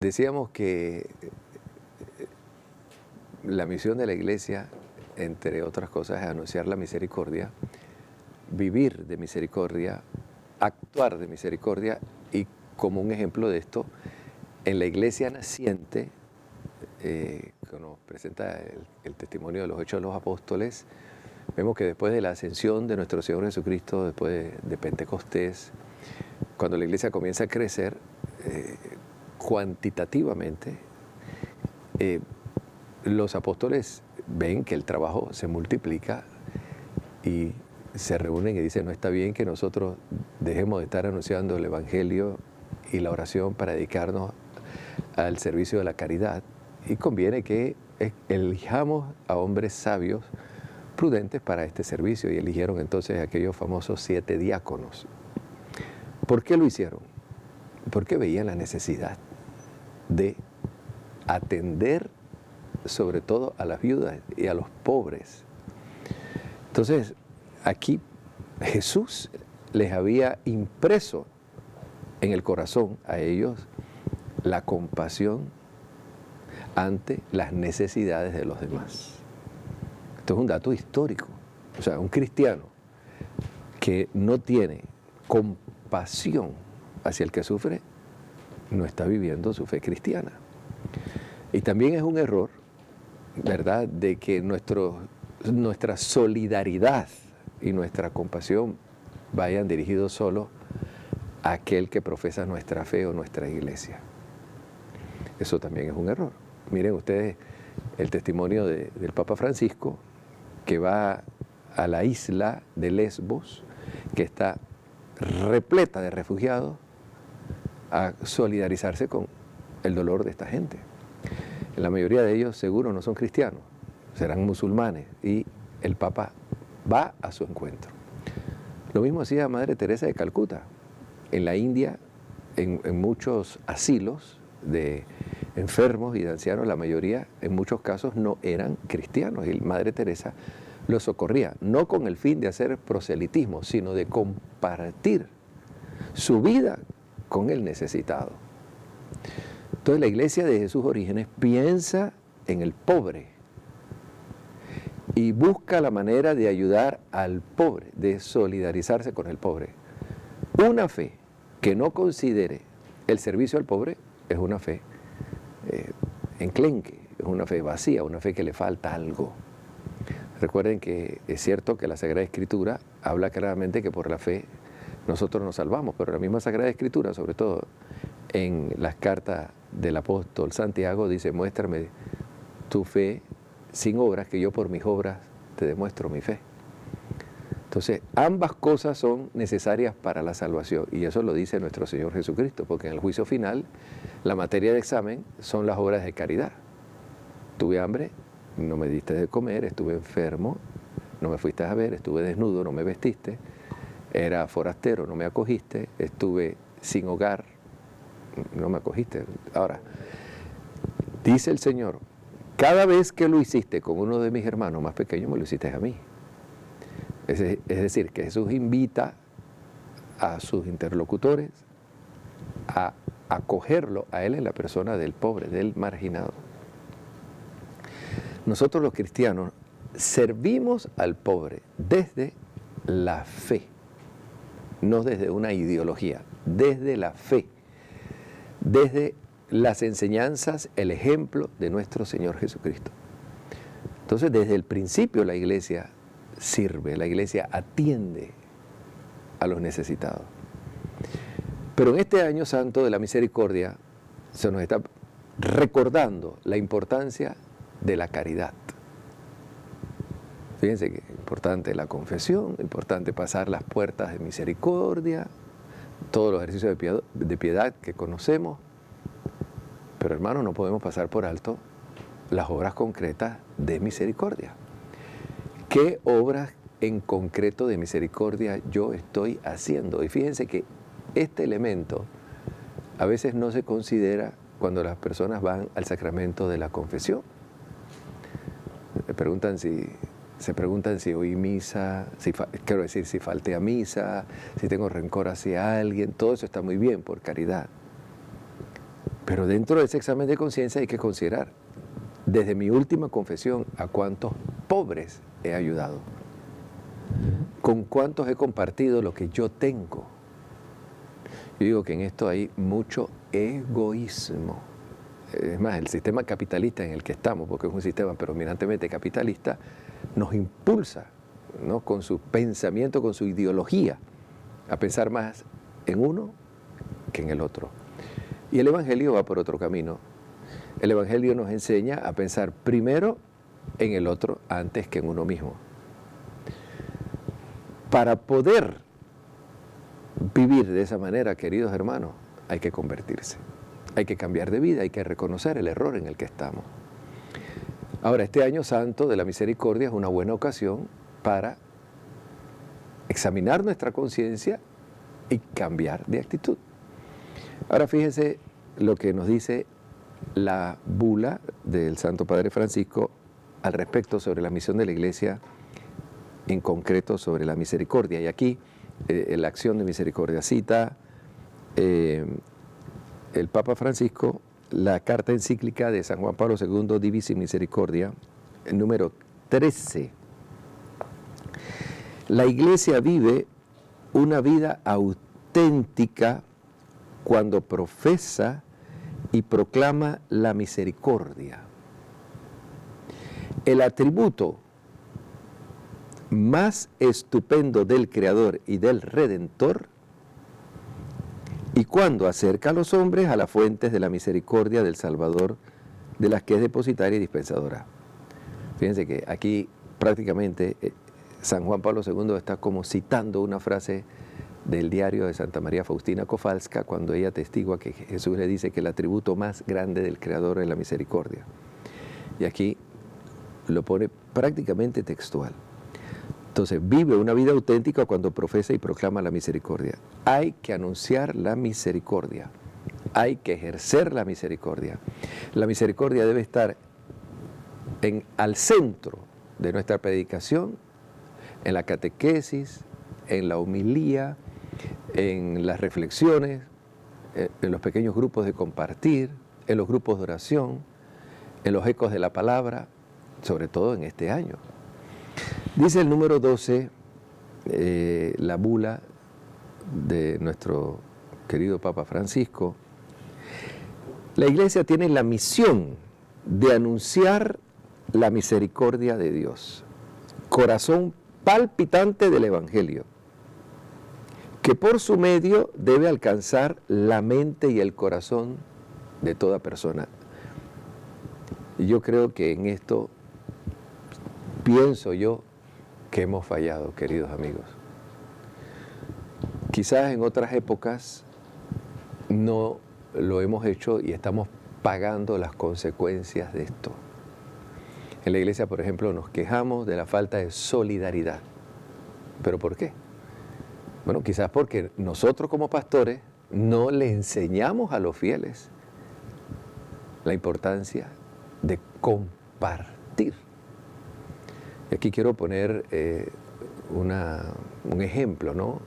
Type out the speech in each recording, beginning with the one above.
Decíamos que la misión de la iglesia, entre otras cosas, es anunciar la misericordia, vivir de misericordia, actuar de misericordia, y como un ejemplo de esto, en la iglesia naciente, que nos presenta el testimonio de los Hechos de los Apóstoles, vemos que después de la ascensión de nuestro Señor Jesucristo, después de Pentecostés, cuando la iglesia comienza a crecer, cuantitativamente, los apóstoles ven que el trabajo se multiplica y se reúnen y dicen: no está bien que nosotros dejemos de estar anunciando el Evangelio y la oración para dedicarnos al servicio de la caridad, y conviene que elijamos a hombres sabios, prudentes para este servicio. Y eligieron entonces aquellos famosos 7 diáconos. ¿Por qué lo hicieron? Porque veían la necesidad de atender sobre todo a las viudas y a los pobres. Entonces, aquí Jesús les había impreso en el corazón a ellos la compasión ante las necesidades de los demás. Esto es un dato histórico. O sea, un cristiano que no tiene compasión hacia el que sufre, no está viviendo su fe cristiana. Y también es un error, ¿verdad?, de que nuestra solidaridad y nuestra compasión vayan dirigidos solo a aquel que profesa nuestra fe o nuestra iglesia. Eso también es un error. Miren ustedes el testimonio del Papa Francisco, que va a la isla de Lesbos, que está repleta de refugiados, a solidarizarse con el dolor de esta gente. La mayoría de ellos seguro no son cristianos, serán musulmanes, y el Papa va a su encuentro. Lo mismo hacía Madre Teresa de Calcuta. En la India, en muchos asilos de enfermos y de ancianos, la mayoría, en muchos casos, no eran cristianos, y Madre Teresa los socorría, no con el fin de hacer proselitismo, sino de compartir su vida con el necesitado. Entonces la iglesia desde sus orígenes piensa en el pobre y busca la manera de ayudar al pobre, de solidarizarse con el pobre. Una fe que no considere el servicio al pobre es una fe enclenque, es una fe vacía, una fe que le falta algo. Recuerden que es cierto que la Sagrada Escritura habla claramente que por la fe nosotros nos salvamos, pero la misma Sagrada Escritura, sobre todo en las cartas del apóstol Santiago, dice: muéstrame tu fe sin obras, que yo por mis obras te demuestro mi fe. Entonces, ambas cosas son necesarias para la salvación, y eso lo dice nuestro Señor Jesucristo, porque en el juicio final la materia de examen son las obras de caridad. Tuve hambre, no me diste de comer; estuve enfermo, no me fuiste a ver; estuve desnudo, no me vestiste; era forastero, no me acogiste; estuve sin hogar, no me acogiste. Ahora, dice el Señor: cada vez que lo hiciste con uno de mis hermanos más pequeños, me lo hiciste a mí. Es decir, que Jesús invita a sus interlocutores a acogerlo a Él en la persona del pobre, del marginado. Nosotros los cristianos servimos al pobre desde la fe, no desde una ideología, desde la fe, desde las enseñanzas, el ejemplo de nuestro Señor Jesucristo. Entonces, desde el principio la iglesia sirve, la iglesia atiende a los necesitados. Pero en este año santo de la misericordia se nos está recordando la importancia de la caridad. Fíjense que es importante la confesión, importante pasar las puertas de misericordia, todos los ejercicios de piedad que conocemos, pero hermanos, no podemos pasar por alto las obras concretas de misericordia. ¿Qué obras en concreto de misericordia yo estoy haciendo? Y fíjense que este elemento a veces no se considera cuando las personas van al sacramento de la confesión. Se preguntan si oí misa, si falté a misa, si tengo rencor hacia alguien. Todo eso está muy bien por caridad. Pero dentro de ese examen de conciencia hay que considerar, desde mi última confesión, a cuántos pobres he ayudado, con cuántos he compartido lo que yo tengo. Yo digo que en esto hay mucho egoísmo. Es más, el sistema capitalista en el que estamos, porque es un sistema predominantemente capitalista, nos impulsa, ¿no?, con su pensamiento, con su ideología, a pensar más en uno que en el otro. Y el Evangelio va por otro camino. El Evangelio nos enseña a pensar primero en el otro antes que en uno mismo. Para poder vivir de esa manera, queridos hermanos, hay que convertirse. Hay que cambiar de vida, hay que reconocer el error en el que estamos. Ahora, este año santo de la misericordia es una buena ocasión para examinar nuestra conciencia y cambiar de actitud. Ahora fíjense lo que nos dice la bula del Santo Padre Francisco al respecto sobre la misión de la Iglesia, en concreto sobre la misericordia. Y aquí la acción de misericordia cita el Papa Francisco la carta encíclica de San Juan Pablo II, Divisi Misericordia, número 13. La Iglesia vive una vida auténtica cuando profesa y proclama la misericordia. El atributo más estupendo del Creador y del Redentor, y cuando acerca a los hombres a las fuentes de la misericordia del Salvador, de las que es depositaria y dispensadora. Fíjense que aquí prácticamente San Juan Pablo II está como citando una frase del diario de Santa María Faustina Kowalska, cuando ella atestigua que Jesús le dice que el atributo más grande del Creador es la misericordia. Y aquí lo pone prácticamente textual. Entonces, vive una vida auténtica cuando profesa y proclama la misericordia. Hay que anunciar la misericordia. Hay que ejercer la misericordia. La misericordia debe estar al centro de nuestra predicación, en la catequesis, en la homilía, en las reflexiones, en los pequeños grupos de compartir, en los grupos de oración, en los ecos de la palabra, sobre todo en este año. Dice el número 12, la bula de nuestro querido Papa Francisco: la Iglesia tiene la misión de anunciar la misericordia de Dios, corazón palpitante del Evangelio, que por su medio debe alcanzar la mente y el corazón de toda persona. Y yo creo que en esto, pienso yo, que hemos fallado, queridos amigos. Quizás en otras épocas no lo hemos hecho y estamos pagando las consecuencias de esto. En la iglesia, por ejemplo, nos quejamos de la falta de solidaridad. ¿Pero por qué? Bueno, quizás porque nosotros como pastores no le enseñamos a los fieles la importancia de compartir. Y aquí quiero poner un ejemplo, ¿no?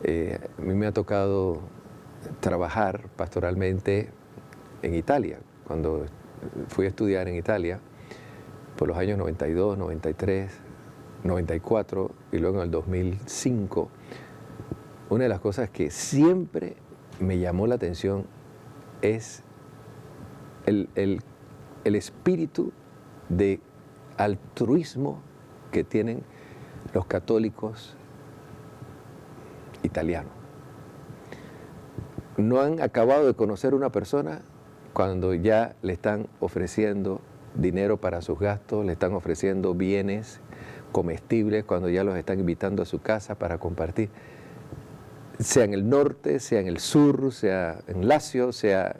A mí me ha tocado trabajar pastoralmente en Italia. Cuando fui a estudiar en Italia, por los años 92, 93, 94 y luego en el 2005, una de las cosas que siempre me llamó la atención es el espíritu de altruismo que tienen los católicos italianos. No han acabado de conocer una persona cuando ya le están ofreciendo dinero para sus gastos, le están ofreciendo bienes comestibles, cuando ya los están invitando a su casa para compartir, sea en el norte, sea en el sur, sea en Lazio, sea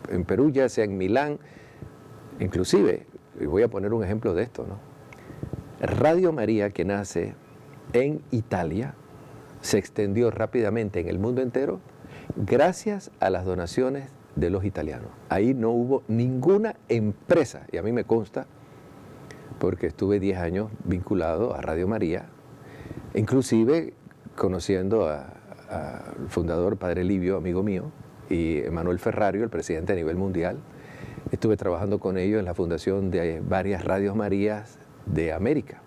en Perugia, sea en Milán. Inclusive, y voy a poner un ejemplo de esto, ¿no? Radio María, que nace en Italia, se extendió rápidamente en el mundo entero gracias a las donaciones de los italianos. Ahí no hubo ninguna empresa, y a mí me consta, porque estuve 10 años vinculado a Radio María, inclusive conociendo al fundador, Padre Livio, amigo mío, y Emanuel Ferrario, el presidente a nivel mundial. Estuve trabajando con ellos en la fundación de varias Radios Marías de América.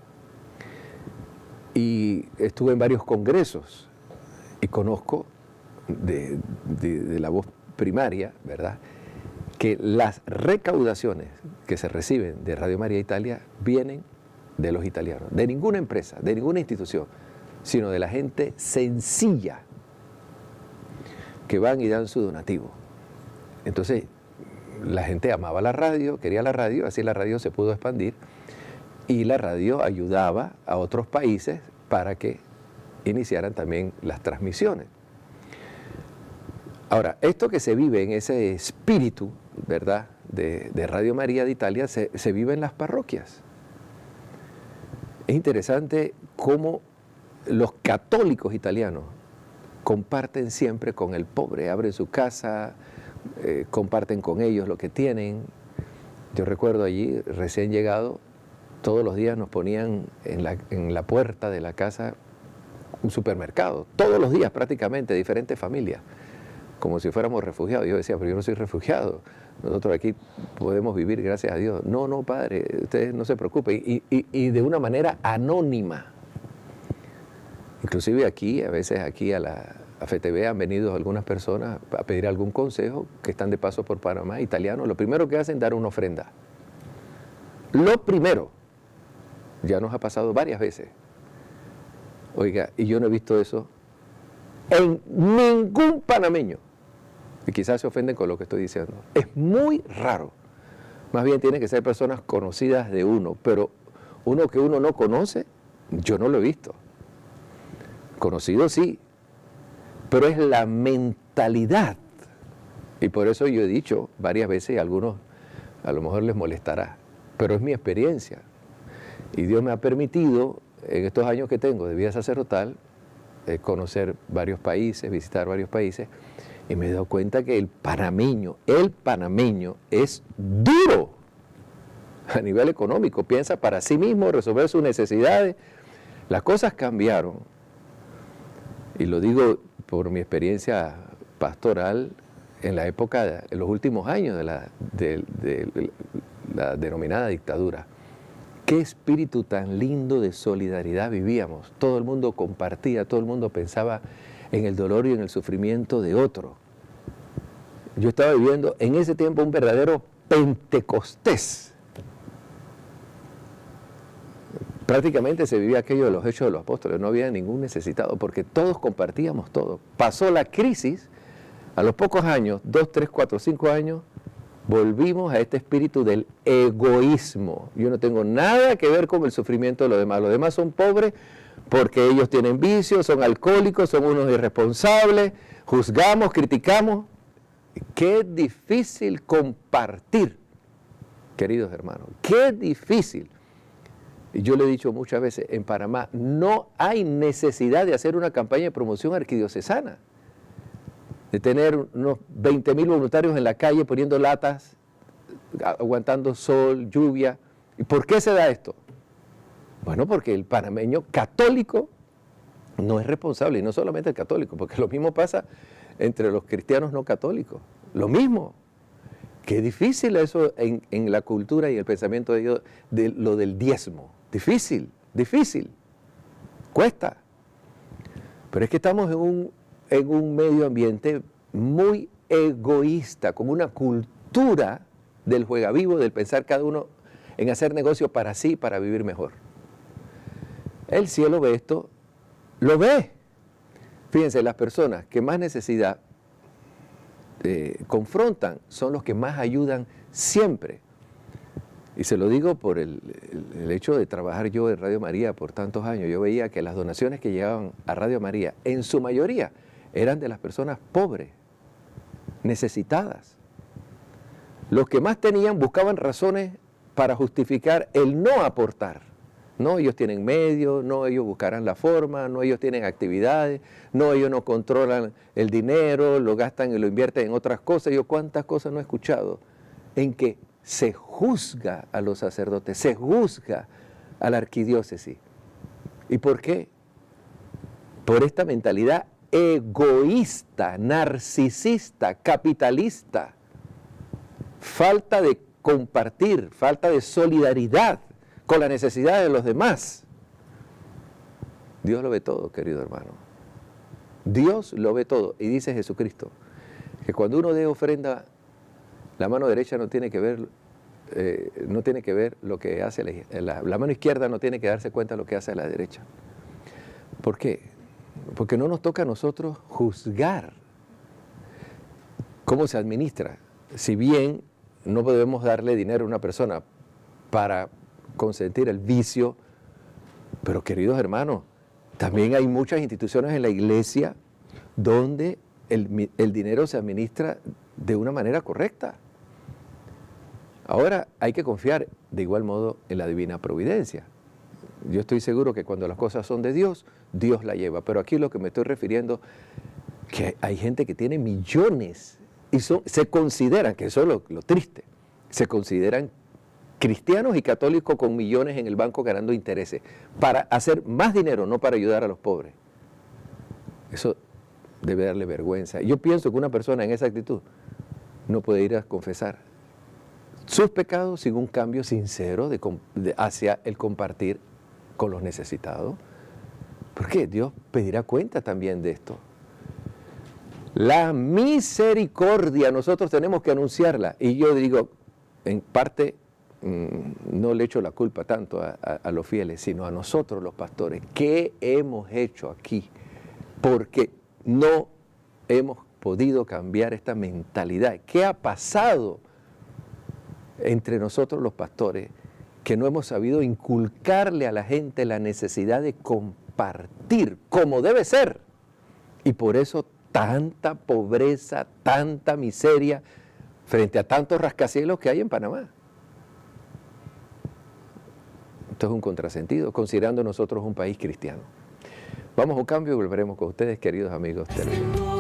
Y estuve en varios congresos y conozco de la voz primaria, ¿verdad?, que las recaudaciones que se reciben de Radio María Italia vienen de los italianos, de ninguna empresa, de ninguna institución, sino de la gente sencilla que van y dan su donativo. Entonces, la gente amaba la radio, quería la radio, así la radio se pudo expandir y la radio ayudaba a otros países para que iniciaran también las transmisiones. Ahora, esto que se vive en ese espíritu, ¿verdad?, de Radio María de Italia, se vive en las parroquias. Es interesante cómo los católicos italianos comparten siempre con el pobre, abren su casa, comparten con ellos lo que tienen. Yo recuerdo allí, recién llegado, todos los días nos ponían en la puerta de la casa un supermercado, todos los días prácticamente, diferentes familias, como si fuéramos refugiados. Yo decía, pero yo no soy refugiado, nosotros aquí podemos vivir, gracias a Dios. No, no, padre, ustedes no se preocupen, y de una manera anónima. Inclusive aquí, a veces aquí a FTV han venido algunas personas a pedir algún consejo que están de paso por Panamá, italianos. Lo primero que hacen es dar una ofrenda. Lo primero, ya nos ha pasado varias veces. Oiga, y yo no he visto eso en ningún panameño. Y quizás se ofenden con lo que estoy diciendo. Es muy raro. Más bien tienen que ser personas conocidas de uno, pero uno que uno no conoce, yo no lo he visto. Conocido sí, pero es la mentalidad. Y por eso yo he dicho varias veces, y a algunos a lo mejor les molestará, pero es mi experiencia. Y Dios me ha permitido, en estos años que tengo de vida sacerdotal, conocer varios países, visitar varios países, y me he dado cuenta que el panameño es duro a nivel económico, piensa para sí mismo, resolver sus necesidades. Las cosas cambiaron, y lo digo por mi experiencia pastoral en la época, en los últimos años de la denominada dictadura. Qué espíritu tan lindo de solidaridad vivíamos. Todo el mundo compartía, todo el mundo pensaba en el dolor y en el sufrimiento de otro. Yo estaba viviendo en ese tiempo un verdadero Pentecostés. Prácticamente se vivía aquello de los Hechos de los Apóstoles, no había ningún necesitado, porque todos compartíamos todo. Pasó la crisis, a los pocos años, 2, 3, 4, 5 años, volvimos a este espíritu del egoísmo. Yo no tengo nada que ver con el sufrimiento de los demás son pobres porque ellos tienen vicios, son alcohólicos, son unos irresponsables, juzgamos, criticamos. Qué difícil compartir, queridos hermanos, qué difícil. Y yo le he dicho muchas veces, en Panamá no hay necesidad de hacer una campaña de promoción arquidiocesana, de tener unos 20.000 voluntarios en la calle poniendo latas, aguantando sol, lluvia. ¿Y por qué se da esto? Bueno, porque el panameño católico no es responsable, y no solamente el católico, porque lo mismo pasa entre los cristianos no católicos. Lo mismo. Qué difícil eso en la cultura y el pensamiento de Dios, de lo del diezmo. Difícil, difícil. Cuesta. Pero es que estamos en un medio ambiente muy egoísta, con una cultura del juegavivo, del pensar cada uno en hacer negocio para sí, para vivir mejor. El cielo ve esto, lo ve. Fíjense, las personas que más necesidad confrontan son los que más ayudan siempre. Y se lo digo por el hecho de trabajar yo en Radio María por tantos años. Yo veía que las donaciones que llegaban a Radio María, en su mayoría, eran de las personas pobres, necesitadas. Los que más tenían buscaban razones para justificar el no aportar. No, ellos tienen medios, no, ellos buscarán la forma, no, ellos tienen actividades, no, ellos no controlan el dinero, lo gastan y lo invierten en otras cosas. Yo cuántas cosas no he escuchado en que se juzga a los sacerdotes, se juzga a la arquidiócesis. ¿Y por qué? Por esta mentalidad egoísta, narcisista, capitalista, falta de compartir, falta de solidaridad con la necesidad de los demás. Dios lo ve todo, querido hermano. Dios lo ve todo. Y dice Jesucristo que cuando uno dé ofrenda, la mano derecha no tiene que ver, lo que hace la mano izquierda no tiene que darse cuenta de lo que hace la derecha. ¿Por qué? Porque no nos toca a nosotros juzgar cómo se administra. Si bien no podemos darle dinero a una persona para consentir el vicio, pero queridos hermanos, también hay muchas instituciones en la iglesia donde el dinero se administra de una manera correcta. Ahora hay que confiar de igual modo en la divina providencia. Yo estoy seguro que cuando las cosas son de Dios, Dios la lleva. Pero aquí lo que me estoy refiriendo, que hay gente que tiene millones y se consideran, que eso es lo triste, se consideran cristianos y católicos con millones en el banco ganando intereses para hacer más dinero, no para ayudar a los pobres. Eso debe darle vergüenza. Yo pienso que una persona en esa actitud no puede ir a confesar sus pecados sin un cambio sincero hacia el compartir con los necesitados. Porque Dios pedirá cuenta también de esto. La misericordia nosotros tenemos que anunciarla. Y yo digo, en parte, no le echo la culpa tanto a los fieles, sino a nosotros los pastores. ¿Qué hemos hecho aquí? Porque no hemos podido cambiar esta mentalidad. ¿Qué ha pasado entre nosotros los pastores? Que no hemos sabido inculcarle a la gente la necesidad de compartir como debe ser. Y por eso tanta pobreza, tanta miseria frente a tantos rascacielos que hay en Panamá. Esto es un contrasentido, considerando nosotros un país cristiano. Vamos a un cambio y volveremos con ustedes, queridos amigos televidentes.